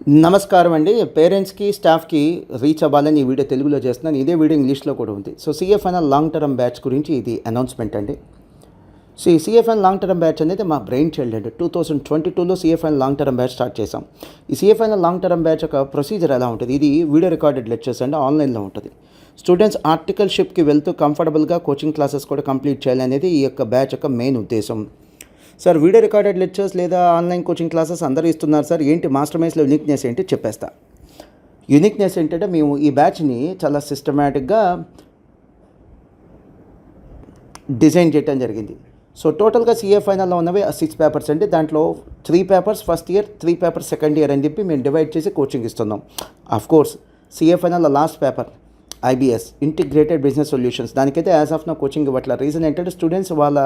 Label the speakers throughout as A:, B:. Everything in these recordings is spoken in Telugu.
A: నమస్కారం అండి. పేరెంట్స్‌కి, స్టాఫ్‌కి రీచ్ అవ్వాలని ఈ వీడియో తెలుగులో చేస్తున్నాను. ఇదే వీడియో ఇంగ్లీష్‌లో కూడా ఉంది. సో, సీఎఫ్ఎన్ఎల్ లాంగ్ టర్మ్ బ్యాచ్ గురించి ఇది అనౌన్స్‌మెంట్ అండి. సో, ఈ సీఎఫ్ఎన్ లాంగ్ టర్మ్ బ్యాచ్ అనేది మా బ్రెయిన్ చైల్డ్ అండి. 2022లో సీఎఫ్ఎన్ లాంగ్ టర్మ్ బ్యాచ్ స్టార్ట్ చేసాం. ఈ సీఎఫ్ఎన్ఎల్ లాంగ్ టర్మ్ బ్యాచ్ యొక్క ప్రొసీజర్ ఎలా ఉంటుంది? ఇది వీడియో రికార్డెడ్ లెక్చర్స్ అండి, ఆన్లైన్లో ఉంటుంది. స్టూడెంట్స్ ఆర్టికల్‌షిప్‌కి వెళ్తూ కంఫర్టబుల్గా కోచింగ్ క్లాసెస్ కూడా కంప్లీట్ చేయాలనేది ఈ యొక్క బ్యాచ్ యొక్క మెయిన్ ఉద్దేశం. సార్, వీడియో రికార్డెడ్ లెక్చర్స్ లేదా ఆన్లైన్ కోచింగ్ క్లాసెస్ అందరూ ఇస్తున్నారు సార్, ఏంటి మాస్టర్ మైండ్స్లో యూనిక్నెస్ ఏంటి చెప్పేస్తా. యూనిక్నెస్ ఏంటంటే మేము ఈ బ్యాచ్ని చాలా సిస్టమేటిక్గా డిజైన్ చేయడం జరిగింది. సో టోటల్గా సీఏ ఫైనల్లో ఉన్నవి 6 పేపర్స్ అండి. దాంట్లో 3 papers first year, 3 papers second year అని చెప్పి మేము డివైడ్ చేసి కోచింగ్ ఇస్తున్నాం. కోర్స్ సీఏ ఫైనల్లో last paper IBS, integrated business solutions, దానికైతే యాజ్ ఆఫ్ నా కోచింగ్ ఇవ్వట్లేదు. రీజన్ ఏంటంటే స్టూడెంట్స్ వాళ్ళ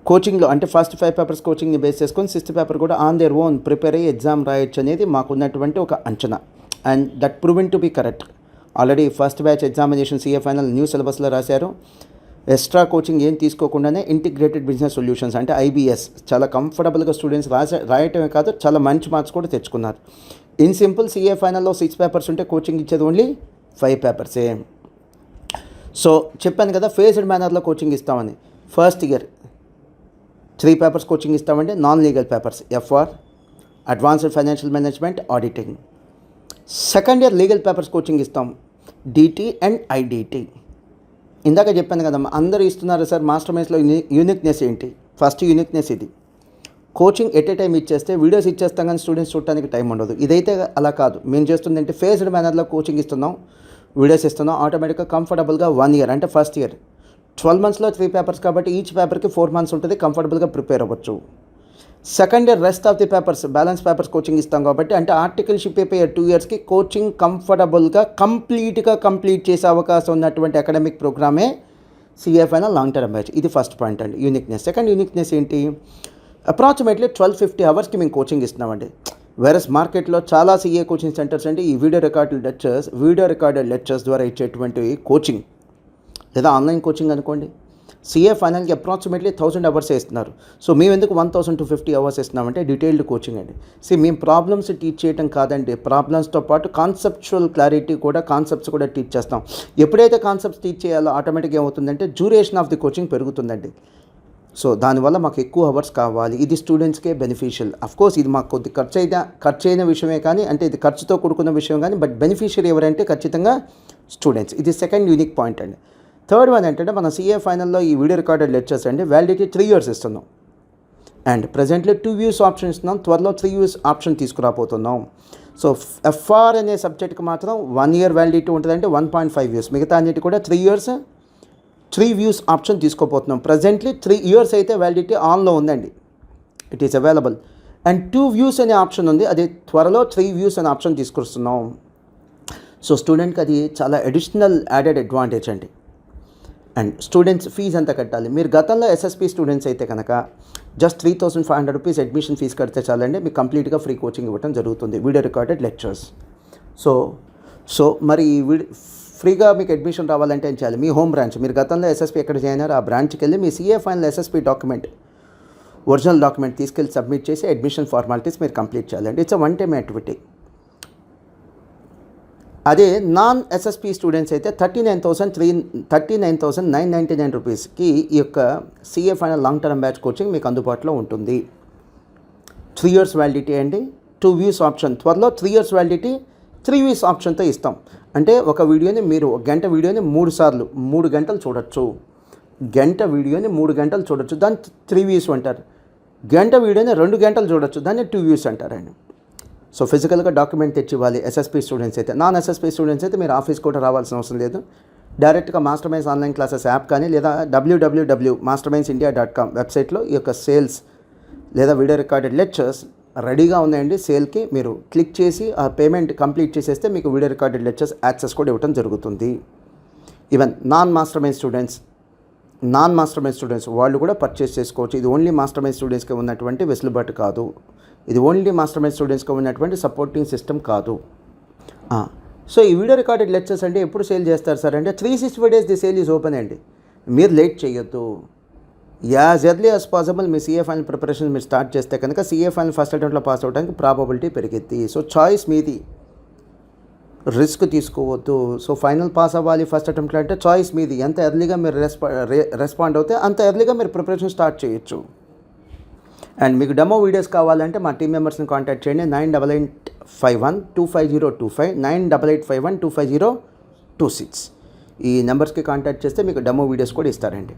A: కోచింగ్లో అంటే ఫస్ట్ 5 పేపర్స్ కోచింగ్ని బేస్ చేసుకొని 6th పేపర్ కూడా ఆన్ దేర్ ఓన్ ప్రిపేర్ అయ్యి ఎగ్జామ్ రాయొచ్చు అనేది మాకున్నటువంటి ఒక అంచనా. And that proven to be correct. Already first batch examination CA final new సిలబస్లో రాశారు. ఎక్స్ట్రా కోచింగ్ ఏం తీసుకోకుండానే ఇంటిగ్రేటెడ్ బిజినెస్ సొల్యూషన్స్ అంటే ఐబిఎస్ చాలా కంఫర్టబుల్గా స్టూడెంట్స్ రాయటమే కాదు, చాలా మంచి మార్క్స్ కూడా తెచ్చుకున్నారు. ఇన్ సింపుల్, సీఏ ఫైనల్లో 6 పేపర్స్ ఉంటే కోచింగ్ ఇచ్చేది ఓన్లీ 5 పేపర్సే. సో చెప్పాను కదా, ఫేజ్డ్ మేనర్లో కోచింగ్ ఇస్తామని. ఫస్ట్ ఇయర్ 3 పేపర్స్ కోచింగ్ ఇస్తామండి, non legal papers, FR, advanced financial management, auditing. Second year legal papers coaching ఇస్తాం, డిటి అండ్ ఐడిటి. ఇందాక చెప్పాను కదా, అందరూ ఇస్తున్నారు సార్, మాస్టర్ మైండ్స్లో యూనిక్నెస్ ఏంటి? ఫస్ట్ యూనిక్నెస్ ఇది. కోచింగ్ ఎట్ ఏ టైం ఇచ్చేస్తే వీడియోస్ ఇచ్చేస్తాం కానీ స్టూడెంట్స్ చూడటానికి టైం ఉండదు. ఇదైతే అలా కాదు. మేము చేస్తుంది అంటే ఫేజ్డ్ మేనర్లో కోచింగ్ ఇస్తున్నాం, వీడియోస్ ఇస్తున్నాం. ఆటోమేటిక్గా కంఫర్టబుల్గా 1 ఇయర్ అంటే ఫస్ట్ ఇయర్ 12 మంత్స్లో 3 పేపర్స్ కాబట్టి ఈచ్ పేపర్కి 4 మంత్స్ ఉంటుంది, కంఫర్టబుల్గా ప్రిపేర్ అవ్వచ్చు. Second year rest of the papers, balance papers coaching ఇస్తాం కాబట్టి అంటే ఆర్టికల్షిప్ అయిపోయే 2 ఇయర్స్కి కోచింగ్ కంఫర్టబుల్గా కంప్లీట్ చేసే అవకాశం ఉన్నటువంటి అకాడమిక్ ప్రోగ్రామే సీఎఫ్ఐఎన్ఎల్ లాంగ్ టర్మ్ బ్యాచ్. ఇది ఫస్ట్ పాయింట్ అండి, యూనిక్నెస్. సెకండ్ యూనిక్నెస్ ఏంటి? అప్రాక్సిమేట్లీ 1250 అవర్స్కి మేము కోచింగ్ ఇస్తున్నామండి. వేరస్ మార్కెట్లో చాలా సీఏ కోచింగ్ సెంటర్స్ అంటే ఈ వీడియో రికార్డెడ్ లెక్చర్స్ ద్వారా ఇచ్చేటువంటి కోచింగ్ లేదా ఆన్లైన్ కోచింగ్ అనుకోండి, సీఏ ఫైనల్కి అప్రాక్సిమేట్లీ 1000 అవర్స్ ఇస్తున్నారు. సో మేము ఎందుకు 1250 అవర్స్ ఇస్తున్నామంటే డీటెయిల్డ్ కోచింగ్ అండి. మేము ప్రాబ్లమ్స్ టీచ్ చేయడం కాదండి, ప్రాబ్లమ్స్తో పాటు కాన్సెప్చువల్ క్లారిటీ కూడా, కాన్సెప్ట్స్ కూడా టీచ్ చేస్తాం. ఎప్పుడైతే కాన్సెప్ట్స్ టీచ్ చేయాలో ఆటోమేటిక్గా ఏమవుతుందంటే డ్యూరేషన్ ఆఫ్ ది కోచింగ్ పెరుగుతుందండి. సో దానివల్ల మాకు ఎక్కువ అవర్స్ కావాలి. ఇది స్టూడెంట్స్కే బెనిఫిషియల్. అఫ్కోర్స్ ఇది మాకు కొద్ది ఖర్చు అయిన విషయమే కానీ, అంటే ఇది ఖర్చుతో కూడుకున్న విషయం కానీ, బట్ బెనిఫిషియరీ ఎవరంటే ఖచ్చితంగా స్టూడెంట్స్. ఇది సెకండ్ యూనిక్ పాయింట్ అండి. థర్డ్ వన్ ఏంటంటే మన సీఏ ఫైనల్లో ఈ వీడియో రికార్డెడ్ లెక్చర్స్ అండి వ్యాలిడిటీ 3 years ఇస్తున్నాం. అండ్ ప్రజెంట్లీ 2 views ఆప్షన్ ఇస్తున్నాం, త్వరలో 3 views ఆప్షన్ తీసుకురాబోతున్నాం. సో ఎఫ్ఆర్ అనే సబ్జెక్ట్కి మాత్రం 1 year వ్యాలిడిటీ ఉంటుందంటే 1.5 years, మిగతా అన్నిటి కూడా 3 years 3 views ఆప్షన్ తీసుకోపోతున్నాం. ప్రజెంట్లీ 3 years అయితే వ్యాలిడిటీ ఆన్లో ఉందండి, it is available. And 2 views అనే ఆప్షన్ ఉంది, అది త్వరలో 3 views అనే ఆప్షన్ తీసుకొస్తున్నాం. సో స్టూడెంట్కి అది చాలా అడిషనల్ యాడెడ్ అడ్వాంటేజ్ అండి. అండ్ స్టూడెంట్స్ ఫీజు ఎంత కట్టాలి? మీరు గతంలో ఎస్ఎస్పి స్టూడెంట్స్ అయితే కనుక జస్ట్ 3500 రూపీస్ అడ్మిషన్ ఫీజు కడితే చాలండి, మీకు కంప్లీట్గా ఫ్రీ కోచింగ్ ఇవ్వడం జరుగుతుంది, వీడియో రికార్డెడ్ లెక్చర్స్. సో మరి ఫ్రీగా మీకు అడ్మిషన్ రావాలంటే ఏం చేయాలి? మీ హోమ్ బ్రాంచ్, మీరు గతంలో ఎస్ఎస్పి ఎక్కడ జాయిన్ అయ్యారో ఆ బ్రాంచ్కి వెళ్ళి మీ CA final SSP document, original document తీసుకెళ్ళి సబ్మిట్ చేసి అడ్మిషన్ ఫార్మాలిటీస్ మీరు కంప్లీట్ చేయాలండి. It's a 1 time activity. అదే నాన్ ఎస్ఎస్పి స్టూడెంట్స్ అయితే 39,999 రూపీస్కి ఈ యొక్క CA final long term batch coaching మీకు అందుబాటులో ఉంటుంది. 3 years వ్యాలిడిటీ అండి, 2 views ఆప్షన్, త్వరలో 3 years వ్యాలిడిటీ 3 views ఆప్షన్తో ఇస్తాం. అంటే ఒక వీడియోని మీరు 1 గంట వీడియోని 3 సార్లు 3 గంటలు చూడొచ్చు. గంట వీడియోని 3 గంటలు చూడొచ్చు, దాన్ని 3 views అంటారు. గంట వీడియోని 2 గంటలు చూడొచ్చు, దాన్ని 2 views అంటారండి. సో ఫిజికల్గా డాక్యుమెంట్ తెచ్చి ఇవ్వాలి ఎస్ఎస్పి స్టూడెంట్స్ అయితే. నాన్ ఎస్ఎస్పి స్టూడెంట్స్ అయితే మీరు ఆఫీస్ కూడా రావాల్సిన అవసరం లేదు. డైరెక్ట్గా master minds online classes app కానీ లేదా www.mastermindsindia.com వెబ్సైట్లో ఈ యొక్క సేల్స్ లేదా వీడియో రికార్డెడ్ లెక్చర్స్ రెడీగా ఉన్నాయండి సేల్కి. మీరు క్లిక్ చేసి ఆ పేమెంట్ కంప్లీట్ చేసేస్తే మీకు వీడియో రికార్డెడ్ లెక్చర్స్ యాక్సెస్ కూడా ఇవ్వడం జరుగుతుంది. Even non master mind students వాళ్ళు కూడా పర్చేస్ చేసుకోవచ్చు. ఇది ఓన్లీ మాస్టర్ మైండ్ స్టూడెంట్స్కి ఉన్నటువంటి వెసులుబాటు కాదు, ఇది ఓన్లీ మాస్టర్ మైండ్ స్టూడెంట్స్కి ఉన్నటువంటి సపోర్టింగ్ సిస్టమ్ కాదు. సో ఈ వీడియో రికార్డెడ్ లెక్చర్స్ అంటే ఎప్పుడు సేల్ చేస్తారు సార్ అంటే 365 days the sale is open అండి. మీరు లేట్ చేయొద్దు. యాజ్ ఎర్లీ యాజ్ పాసిబుల్ మీ సీఏ ఫైనల్ ప్రిపరేషన్ మీరు స్టార్ట్ చేస్తే కనుక సీఏ ఫైనల్ ఫస్ట్ అటెంప్ట్లో పాస్ అవ్వడానికి ప్రాబబిలిటీ పెరిగిద్ది. సో చాయిస్ మీది, రిస్క్ తీసుకోవద్దు. సో ఫైనల్ పాస్ అవ్వాలి ఫస్ట్ అటెంప్ట్లో అంటే చాయిస్ మీది. ఎంత ఎర్లీగా మీరు రెస్పాండ్ అవుతే అంత ఎర్లీగా మీరు ప్రిపరేషన్ స్టార్ట్ చేయొచ్చు. అండ్ మీకు డెమో వీడియోస్ కావాలంటే మా టీమ్ మెంబర్స్ని కాంటాక్ట్ చేయండి. 9851250225 9851250226 ఈ నెంబర్స్కి కాంటాక్ట్ చేస్తే మీకు డెమో వీడియోస్ కూడా ఇస్తారండి.